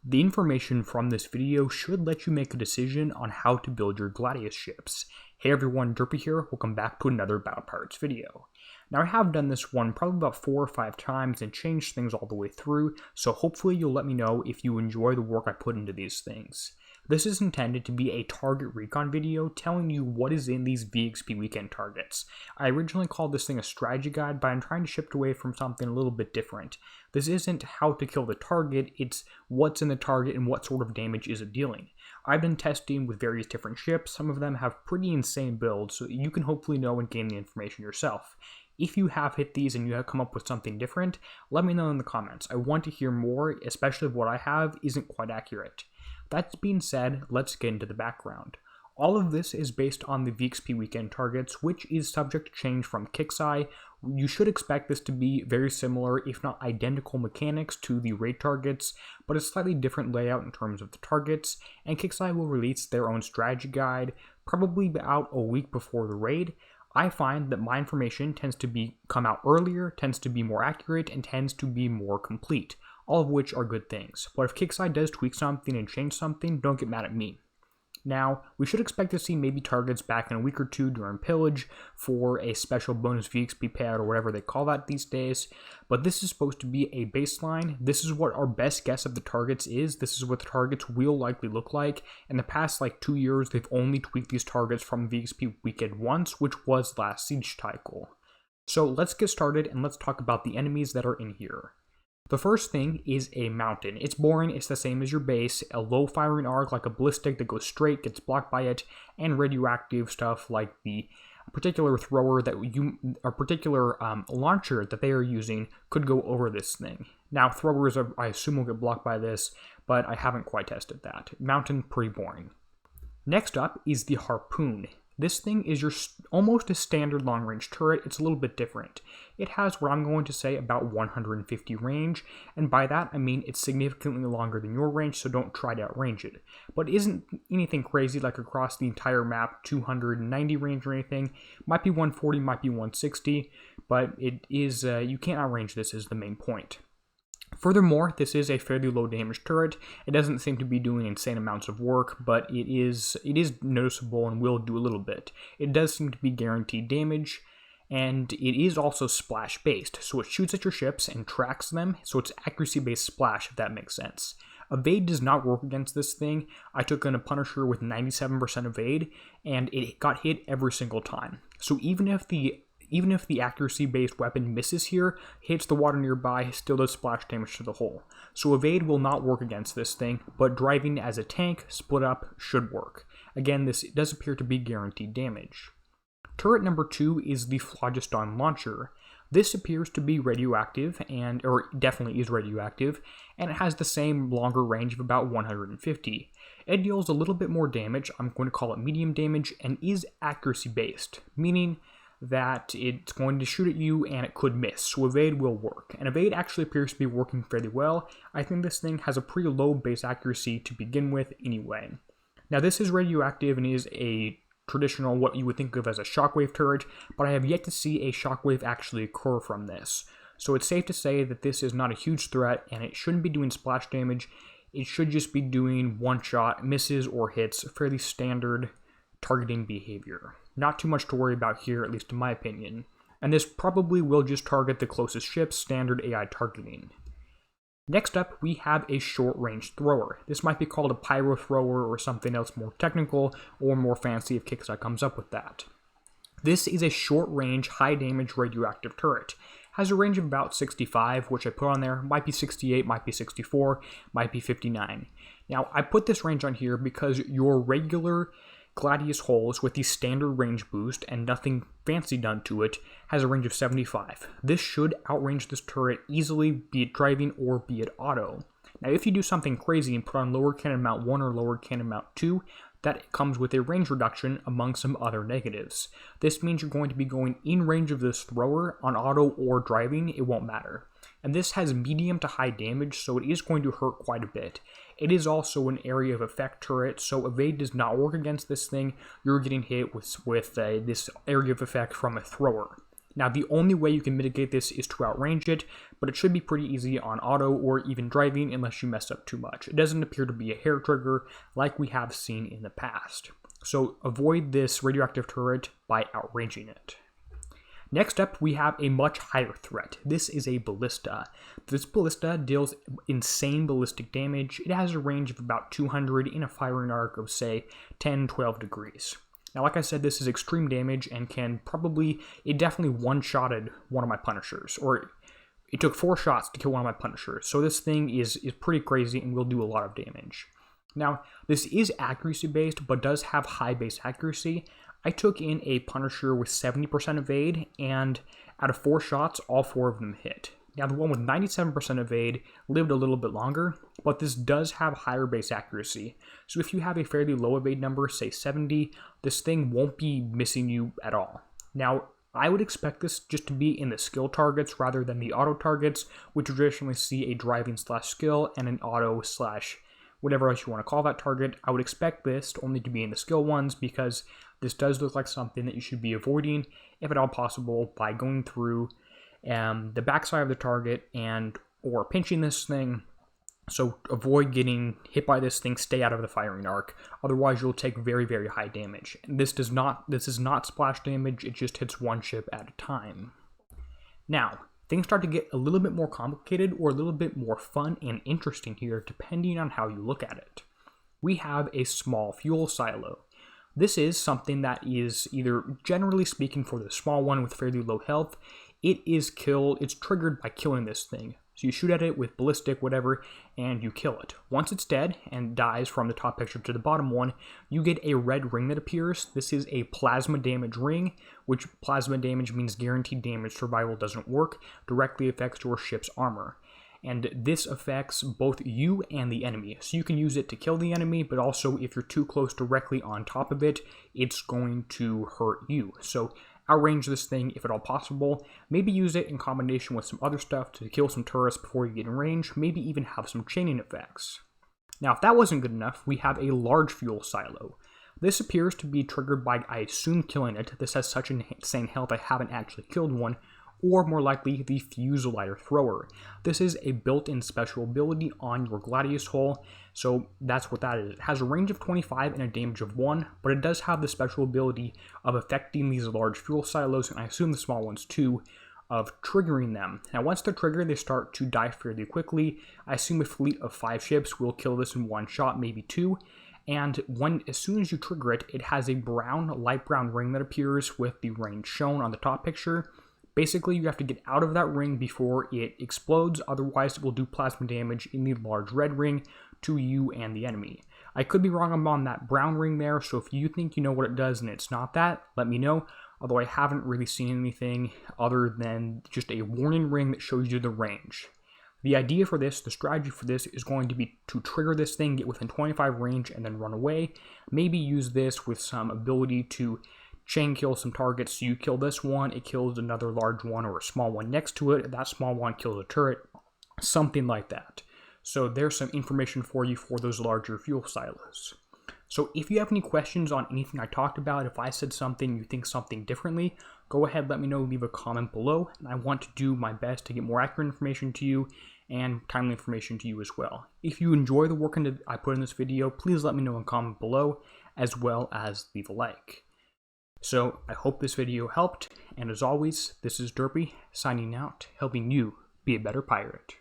The information from this video should let you make a decision on how to build your Gladius ships. Hey everyone, Derpy here, welcome back to another Battle Pirates video. Now I have done this one probably about 4 or 5 times and changed things all the way through, so hopefully you'll let me know if you enjoy the work I put into these things. This is intended to be a target recon video telling you what is in these VXP Weekend Targets. I originally called this thing a strategy guide, but I'm trying to shift away from something a little bit different. This isn't how to kill the target, it's what's in the target and what sort of damage is it dealing. I've been testing with various different ships, some of them have pretty insane builds, so you can hopefully know and gain the information yourself. If you have hit these and you have come up with something different, let me know in the comments. I want to hear more, especially if what I have isn't quite accurate. That being said, let's get into the background. All of this is based on the VXP Weekend Targets, which is subject to change from Kixeye. You should expect this to be very similar, if not identical mechanics to the raid targets, but a slightly different layout in terms of the targets, and Kixeye will release their own strategy guide, probably about a week before the raid. I find that my information tends to come out earlier, tends to be more accurate, and tends to be more complete, all of which are good things. But if Kixeye does tweak something and change something, don't get mad at me. Now, we should expect to see maybe targets back in a week or two during pillage for a special bonus VXP payout or whatever they call that these days, but this is supposed to be a baseline. This is what our best guess of the targets is. This is what the targets will likely look like. In the past 2 years, they've only tweaked these targets from VXP Weekend once, which was last siege cycle. So let's get started and let's talk about the enemies that are in here. The first thing is a mountain. It's boring, it's the same as your base, a low firing arc like a ballistic that goes straight, gets blocked by it, and radioactive stuff like the particular thrower launcher that they are using could go over this thing. Now throwers I assume will get blocked by this, but I haven't quite tested that. Mountain, pretty boring. Next up is the Harpoon. This thing is almost a standard long-range turret. It's a little bit different. It has what I'm going to say about 150 range, and by that I mean it's significantly longer than your range, so don't try to outrange it. But it isn't anything crazy like across the entire map, 290 range or anything. Might be 140, might be 160, but it is you can't outrange this is the main point. Furthermore, this is a fairly low damage turret. It doesn't seem to be doing insane amounts of work, but it is noticeable and will do a little bit. It does seem to be guaranteed damage, and it is also splash based, so it shoots at your ships and tracks them, so it's accuracy based splash, if that makes sense. Evade does not work against this thing. I took in a Punisher with 97% evade, and it got hit every single time. So even if the accuracy-based weapon misses here, hits the water nearby, still does splash damage to the hull. So evade will not work against this thing, but driving as a tank, split up, should work. Again, this does appear to be guaranteed damage. Turret number 2 is the Phlogiston launcher. This appears to be radioactive, or definitely is radioactive, and it has the same longer range of about 150. It deals a little bit more damage, I'm going to call it medium damage, and is accuracy-based, meaning that it's going to shoot at you and it could miss, so evade will work. And evade actually appears to be working fairly well. I think this thing has a pretty low base accuracy to begin with anyway. Now this is radioactive and is a traditional, what you would think of as a shockwave turret, but I have yet to see a shockwave actually occur from this. So it's safe to say that this is not a huge threat and it shouldn't be doing splash damage. It should just be doing one-shot misses or hits, fairly standard targeting behavior. Not too much to worry about here, at least in my opinion. And this probably will just target the closest ships, standard AI targeting. Next up, we have a short-range thrower. This might be called a pyro thrower or something else more technical or more fancy if Kixeye comes up with that. This is a short-range, high-damage radioactive turret. Has a range of about 65, which I put on there. Might be 68, might be 64, might be 59. Now, I put this range on here because your regular Gladius hulls with the standard range boost and nothing fancy done to it has a range of 75. This should outrange this turret easily, be it driving or be it auto. Now if you do something crazy and put on lower cannon mount 1 or lower cannon mount 2, that comes with a range reduction among some other negatives. This means you're going to be going in range of this thrower on auto or driving, it won't matter. And this has medium to high damage, so it is going to hurt quite a bit. It is also an area of effect turret, so evade does not work against this thing. You're getting hit with this area of effect from a thrower. Now, the only way you can mitigate this is to outrange it, but it should be pretty easy on auto or even driving unless you mess up too much. It doesn't appear to be a hair trigger like we have seen in the past. So avoid this radioactive turret by outranging it. Next up, we have a much higher threat. This is a Ballista. This Ballista deals insane ballistic damage. It has a range of about 200 in a firing arc of, say, 10-12 degrees. Now, like I said, this is extreme damage and it definitely one-shotted one of my Punishers, or it took 4 shots to kill one of my Punishers. So this thing is pretty crazy and will do a lot of damage. Now, this is accuracy-based, but does have high base accuracy. I took in a Punisher with 70% evade, and out of 4 shots, all 4 of them hit. Now, the one with 97% evade lived a little bit longer, but this does have higher base accuracy. So if you have a fairly low evade number, say 70, this thing won't be missing you at all. Now, I would expect this just to be in the skill targets rather than the auto targets, which traditionally see a driving/skill and an auto/ whatever else you want to call that target. I would expect this only to be in the skill ones because this does look like something that you should be avoiding, if at all possible, by going through the backside of the target or pinching this thing. So avoid getting hit by this thing, stay out of the firing arc, otherwise you'll take very, very high damage. And this is not splash damage, it just hits one ship at a time. Now, things start to get a little bit more complicated or a little bit more fun and interesting here, depending on how you look at it. We have a small fuel silo. This is something that is either, generally speaking, for the small one with fairly low health, it's triggered by killing this thing. So you shoot at it with ballistic, whatever, and you kill it. Once it's dead and dies from the top picture to the bottom one, you get a red ring that appears. This is a plasma damage ring, which plasma damage means guaranteed damage survival doesn't work, directly affects your ship's armor. And this affects both you and the enemy. So you can use it to kill the enemy, but also if you're too close directly on top of it, it's going to hurt you. So outrange this thing if at all possible. Maybe use it in combination with some other stuff to kill some turrets before you get in range. Maybe even have some chaining effects. Now, if that wasn't good enough, we have a large fuel silo. This appears to be triggered by, I assume, killing it. This has such insane health I haven't actually killed one. Or more likely, the Fusilighter Thrower. This is a built-in special ability on your Gladius hull, so that's what that is. It has a range of 25 and a damage of 1, but it does have the special ability of affecting these large fuel silos, and I assume the small ones too, of triggering them. Now, once they're triggered, they start to die fairly quickly. I assume a fleet of 5 ships will kill this in one shot, maybe 2. And as soon as you trigger it, it has a light brown ring that appears with the range shown on the top picture. Basically, you have to get out of that ring before it explodes, otherwise it will do plasma damage in the large red ring to you and the enemy. I could be wrong on that brown ring there, so if you think you know what it does and it's not that, let me know, although I haven't really seen anything other than just a warning ring that shows you the range. The idea for this, the strategy for this, is going to be to trigger this thing, get within 25 range, and then run away. Maybe use this with some ability to chain kill some targets. So you kill this one, it kills another large one or a small one next to it, that small one kills a turret, something like that. So there's some information for you for those larger fuel silos. So if you have any questions on anything I talked about, if I said something, you think something differently, go ahead, let me know, leave a comment below, and I want to do my best to get more accurate information to you and timely information to you as well. If you enjoy the work I put in this video, please let me know in a comment below, as well as leave a like. So I hope this video helped, and as always, this is Derpy, signing out, helping you be a better pirate.